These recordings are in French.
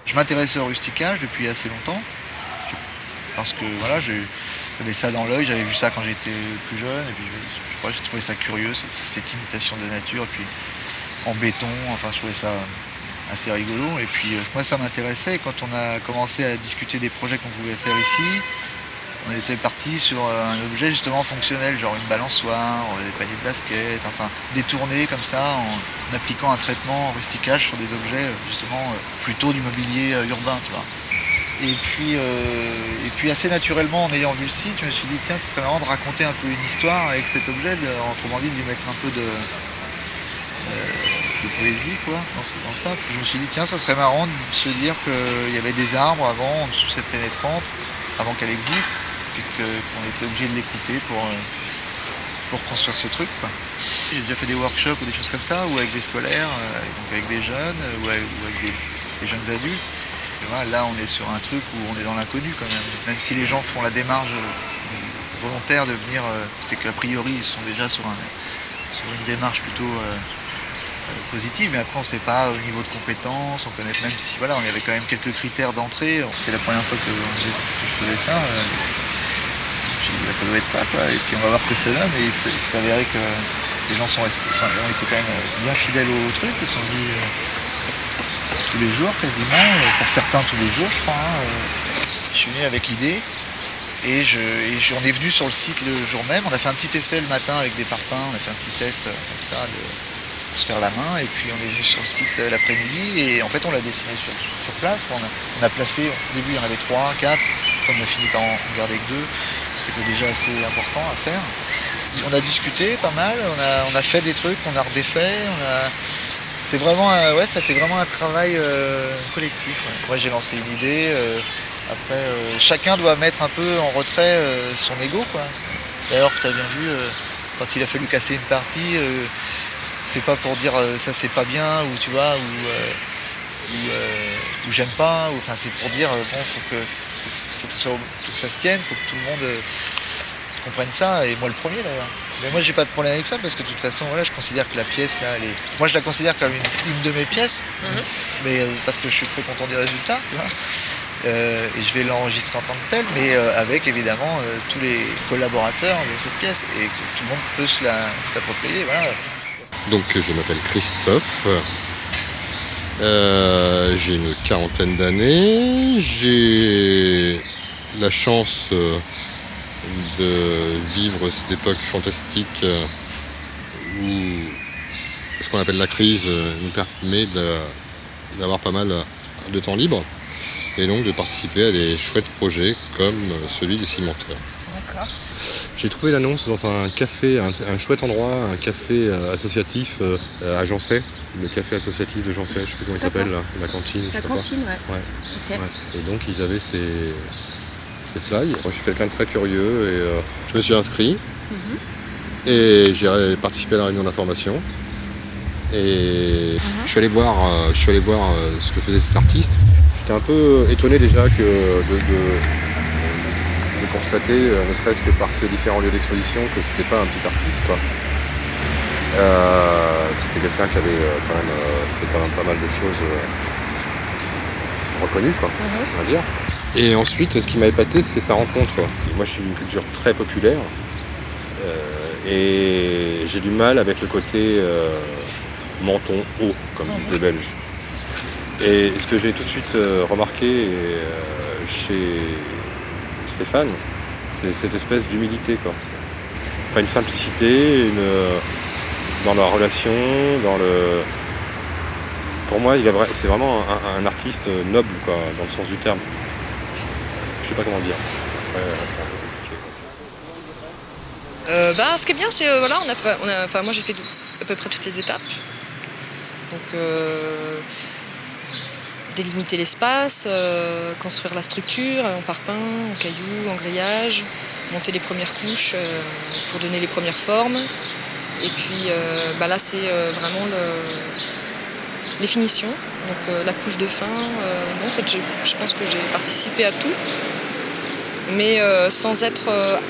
Je m'intéressais au rusticage depuis assez longtemps, parce que voilà, j'avais ça dans l'œil, j'avais vu ça quand j'étais plus jeune, et puis je crois que j'ai trouvé ça curieux, cette imitation de la nature, et puis en béton, enfin je trouvais ça assez rigolo. Et puis moi ça m'intéressait, et quand on a commencé à discuter des projets qu'on pouvait faire ici, on était parti sur un objet justement fonctionnel, genre une balançoire, des paniers de basket, enfin détourné comme ça en appliquant un traitement en rusticage sur des objets justement plutôt du mobilier urbain, tu vois. Et puis assez naturellement, en ayant vu le site, je me suis dit tiens, ce serait marrant de raconter un peu une histoire avec cet objet, autrement dit de lui mettre un peu de poésie quoi, dans ça. Puis je me suis dit tiens, ça serait marrant de se dire qu'il y avait des arbres avant, en dessous de cette pénétrante, avant qu'elle existe, puis qu'on était obligé de les couper pour construire ce truc, quoi. J'ai déjà fait des workshops ou des choses comme ça, ou avec des scolaires, donc avec des jeunes, ou avec des jeunes adultes. Et voilà, là, on est sur un truc où on est dans l'inconnu quand même. Même si les gens font la démarche volontaire de venir, c'est qu'a priori, ils sont déjà sur une démarche plutôt positive, mais après, on ne sait pas au niveau de compétences, on connaît même si, voilà, on avait quand même quelques critères d'entrée. C'était la première fois que je faisais ça. Ça doit être ça, quoi. Et puis on va voir ce que ça donne. Et il s'est avéré que les gens ont été quand même bien fidèles au truc. Ils sont venus tous les jours quasiment, pour certains tous les jours je crois. Je suis venu avec l'idée et on est venu sur le site le jour même. On a fait un petit essai le matin avec des parpaings, on a fait un petit test comme ça pour se faire la main, et puis on est venu sur le site l'après-midi et en fait on l'a dessiné sur place. On a placé, au début il y en avait 3, 4, on a fini par en garder que 2, ce qui était déjà assez important à faire. On a discuté pas mal, on a fait des trucs, on a redéfait, c'est vraiment, ça a été vraiment un travail collectif. Ouais. Moi j'ai lancé une idée, après chacun doit mettre un peu en retrait son ego, quoi. D'ailleurs tu as bien vu, quand il a fallu casser une partie, c'est pas pour dire ça c'est pas bien, ou tu vois, ou j'aime pas, enfin c'est pour dire bon faut que ça se tienne, faut que tout le monde comprenne ça, et moi le premier d'ailleurs. Mais moi j'ai pas de problème avec ça parce que de toute façon voilà, je considère que la pièce là, moi je la considère comme une de mes pièces, mais parce que je suis très content du résultat, tu vois. Et je vais l'enregistrer en tant que tel, mais avec évidemment tous les collaborateurs de cette pièce, et que tout le monde peut se l'approprier, voilà. Donc je m'appelle Christophe, j'ai une quarantaine d'années, j'ai la chance de vivre cette époque fantastique où ce qu'on appelle la crise nous permet d'avoir pas mal de temps libre, et donc de participer à des chouettes projets comme celui des cimenteurs. D'accord. J'ai trouvé l'annonce dans un café, un chouette endroit, un café associatif à Jancet, le café associatif de Jancet, je ne sais plus comment il s'appelle, la cantine. La cantine, ouais. Okay. Ouais. Et donc ils avaient ces fly. Moi je suis quelqu'un de très curieux et je me suis inscrit et j'ai participé à la réunion d'information. Et je suis allé voir ce que faisait cet artiste. J'étais un peu étonné déjà de constater, ne serait-ce que par ces différents lieux d'exposition, que c'était pas un petit artiste, quoi. C'était quelqu'un qui avait fait quand même pas mal de choses reconnues, quoi, on va dire. Et ensuite, ce qui m'a épaté, c'est sa rencontre, quoi. Moi, je suis d'une culture très populaire et j'ai du mal avec le côté menton haut, comme disent les Belges. Et ce que j'ai tout de suite remarqué chez Stéphane, c'est cette espèce d'humilité, quoi. Enfin, une simplicité, dans la relation, Pour moi, c'est vraiment un artiste noble, quoi, dans le sens du terme. Je sais pas comment dire. Après, c'est un peu compliqué. Ce qui est bien, c'est moi j'ai fait à peu près toutes les étapes. Donc délimiter l'espace, construire la structure en parpaing, en cailloux, en grillage, monter les premières couches pour donner les premières formes. Et puis là c'est vraiment les finitions, donc la couche de fin. En fait je pense que j'ai participé à tout, mais sans être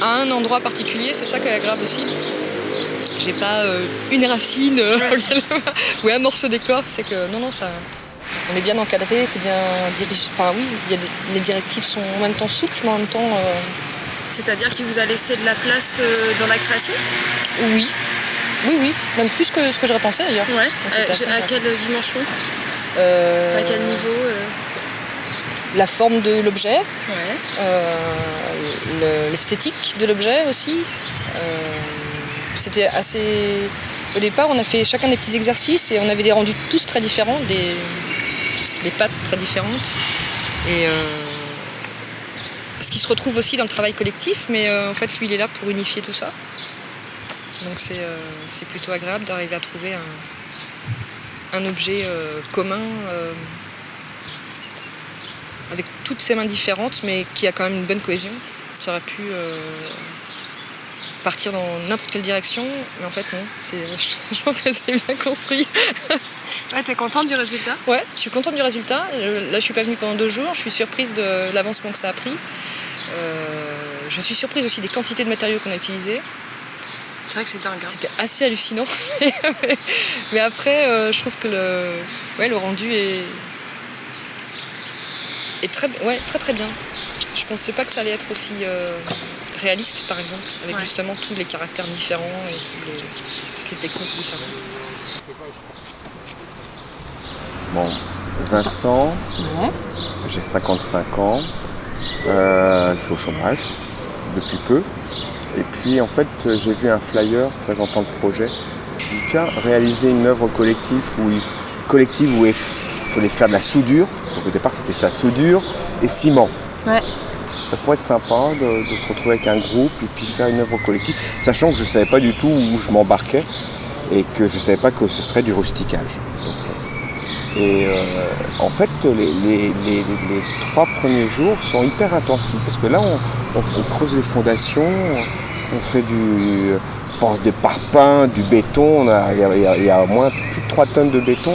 à un endroit particulier, c'est ça qui est agréable aussi. J'ai pas une racine ou un morceau d'écorce, c'est que non ça. On est bien encadré, c'est bien dirigé. Enfin oui, les directives sont en même temps souples, mais en même temps... C'est-à-dire qu'il vous a laissé de la place dans la création? Oui. Oui, même plus que ce que j'aurais pensé d'ailleurs. Ouais. À quelle dimension? À quel niveau La forme de l'objet, Ouais. l'esthétique de l'objet aussi. C'était assez... Au départ, on a fait chacun des petits exercices et on avait des rendus tous très différents, des pattes très différentes. Et ce qui se retrouve aussi dans le travail collectif, mais en fait, lui, il est là pour unifier tout ça. Donc c'est plutôt agréable d'arriver à trouver un objet commun avec toutes ses mains différentes, mais qui a quand même une bonne cohésion. Ça aurait pu partir dans n'importe quelle direction, mais en fait non, je trouve que c'est bien construit. Ouais, t'es contente du résultat? Ouais, je suis contente du résultat. Là, je suis pas venue pendant 2 jours, je suis surprise de l'avancement que ça a pris. Je suis surprise aussi des quantités de matériaux qu'on a utilisés. C'est vrai que c'est dingue. Hein. C'était assez hallucinant. Mais après, je trouve que le rendu est très très bien. Je pensais pas que ça allait être aussi réaliste, par exemple, avec justement tous les caractères différents et toutes les techniques différentes. Bon, Vincent, j'ai 55 ans, je suis au chômage depuis peu. Et puis en fait, j'ai vu un flyer présentant le projet. Je me suis dit, tiens, réaliser une œuvre collective où il fallait faire de la soudure. Donc au départ, c'était ça, soudure et ciment. Ouais. Ça pourrait être sympa de se retrouver avec un groupe et puis faire une œuvre collective, sachant que je ne savais pas du tout où je m'embarquais et que je ne savais pas que ce serait du rusticage. En fait, les 3 premiers jours sont hyper intensifs parce que là, on creuse les fondations, on fait des parpaings, du béton. Il y a au moins plus de 3 tonnes de béton.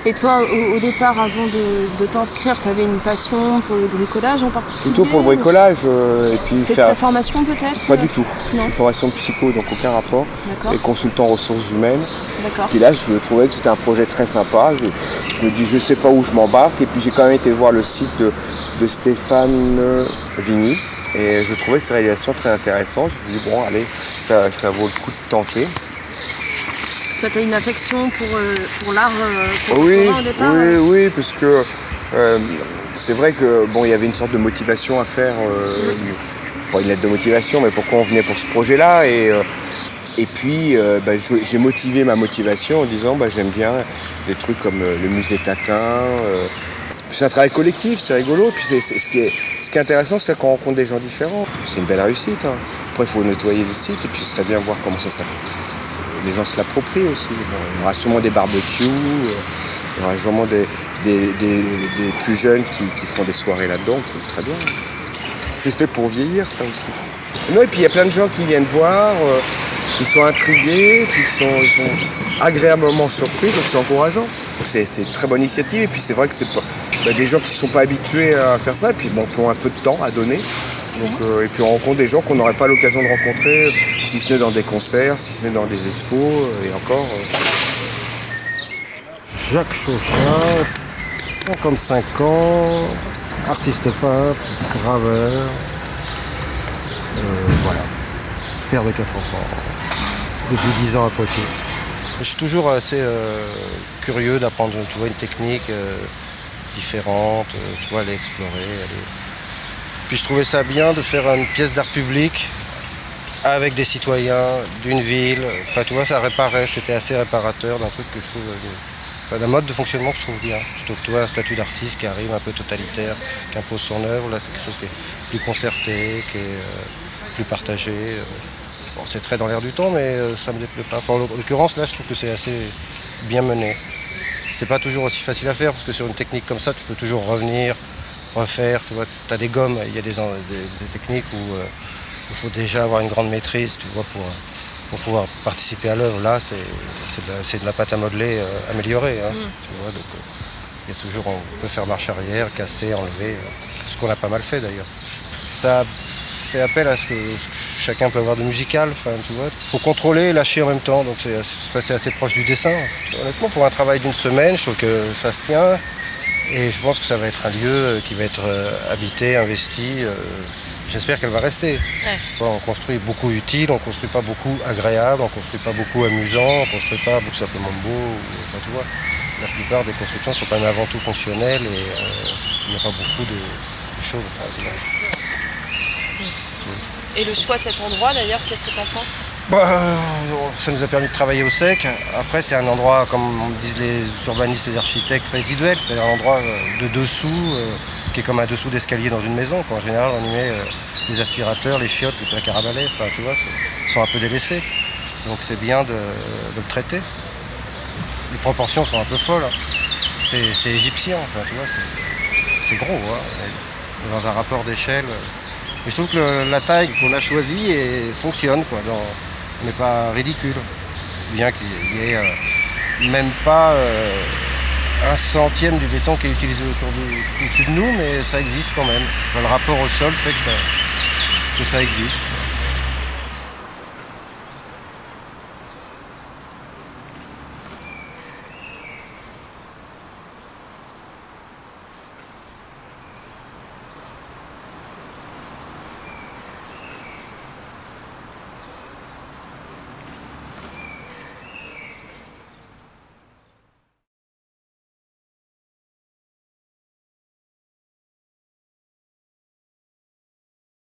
Et toi, au départ, avant de t'inscrire, tu avais une passion pour le bricolage en particulier? Plutôt pour le bricolage. Et puis c'est ta formation peut-être? Pas du tout. Non. Je suis formation psycho, donc aucun rapport. D'accord. Et consultant ressources humaines. D'accord. Puis là, je trouvais que c'était un projet très sympa. Je me dis, je sais pas où je m'embarque. Et puis j'ai quand même été voir le site de Stéphane Vigny. Et je trouvais ses réalisations très intéressantes. Je me dis, bon, allez, ça vaut le coup de tenter. Toi, tu as une affection pour l'art Oui, au départ? oui, parce que c'est vrai que bon, il y avait une sorte de motivation à faire, pas une lettre de motivation, mais pourquoi on venait pour ce projet-là. Et puis, j'ai motivé ma motivation en disant, j'aime bien des trucs comme le musée Tatin. C'est un travail collectif, c'est rigolo. Puis ce qui est intéressant, c'est qu'on rencontre des gens différents. C'est une belle réussite. Hein. Après, il faut nettoyer le site et puis ce serait bien voir comment ça s'appelle. Les gens se l'approprient aussi. Bon, il y aura sûrement des barbecues, il y aura sûrement des plus jeunes qui font des soirées là-dedans, très bien. C'est fait pour vieillir, ça aussi. Non, et puis il y a plein de gens qui viennent voir, qui sont intrigués, puis qui sont agréablement surpris, donc c'est encourageant. C'est une très bonne initiative, et puis c'est vrai que c'est pas des gens qui ne sont pas habitués à faire ça, et puis qui ont un peu de temps à donner. Donc, et puis on rencontre des gens qu'on n'aurait pas l'occasion de rencontrer, si ce n'est dans des concerts, si ce n'est dans des expos, et encore. Jacques Chauchat, 55 ans, artiste peintre, graveur, voilà, père de 4 enfants, depuis 10 ans à Poitiers. Je suis toujours assez curieux d'apprendre une technique différente, aller explorer. Puis je trouvais ça bien de faire une pièce d'art public avec des citoyens d'une ville. Enfin, ça réparait, c'était assez réparateur d'un truc que je trouve... d'un mode de fonctionnement que je trouve bien. Plutôt que un statut d'artiste qui arrive un peu totalitaire, qui impose son œuvre. Là, c'est quelque chose qui est plus concerté, qui est plus partagé. Bon, c'est très dans l'air du temps, mais ça me déplaît pas. Enfin, en l'occurrence, là, je trouve que c'est assez bien mené. C'est pas toujours aussi facile à faire, parce que sur une technique comme ça, tu peux toujours revenir, refaire. Tu as des gommes, il y a des techniques où il faut déjà avoir une grande maîtrise, pour pouvoir participer à l'œuvre. Là, c'est de la pâte à modeler améliorée. Hein, donc il y a toujours, on peut faire marche arrière, casser, enlever, ce qu'on a pas mal fait d'ailleurs. Ça fait appel à ce que chacun peut avoir de musical. Enfin, tu vois, faut contrôler et lâcher en même temps. Donc c'est assez proche du dessin. Honnêtement, pour un travail d'une semaine, je trouve que ça se tient. Et je pense que ça va être un lieu qui va être habité, investi. J'espère qu'elle va rester. Ouais. On construit beaucoup utile, on construit pas beaucoup agréable, on construit pas beaucoup amusant, on construit pas beaucoup simplement beau. Enfin, tu vois, la plupart des constructions sont quand même avant tout fonctionnelles et il n'y a pas beaucoup de choses. Enfin, tu vois. Et le choix de cet endroit d'ailleurs, qu'est-ce que tu en penses? Ça nous a permis de travailler au sec. Après, c'est un endroit, comme disent les urbanistes et les architectes, résiduel. C'est un endroit de dessous, qui est comme un dessous d'escalier dans une maison. En général, on y met les aspirateurs, les chiottes, les placards à balai. Enfin, tu vois, sont un peu délaissés. Donc c'est bien de le traiter. Les proportions sont un peu folles. C'est égyptien, enfin, tu vois, c'est gros. Hein. Dans un rapport d'échelle. Et je trouve que la taille qu'on a choisie fonctionne, quoi, n'est pas ridicule. Bien qu'il y ait même pas un centième du béton qui est utilisé au-dessus de nous, mais ça existe quand même. Le rapport au sol fait que ça existe.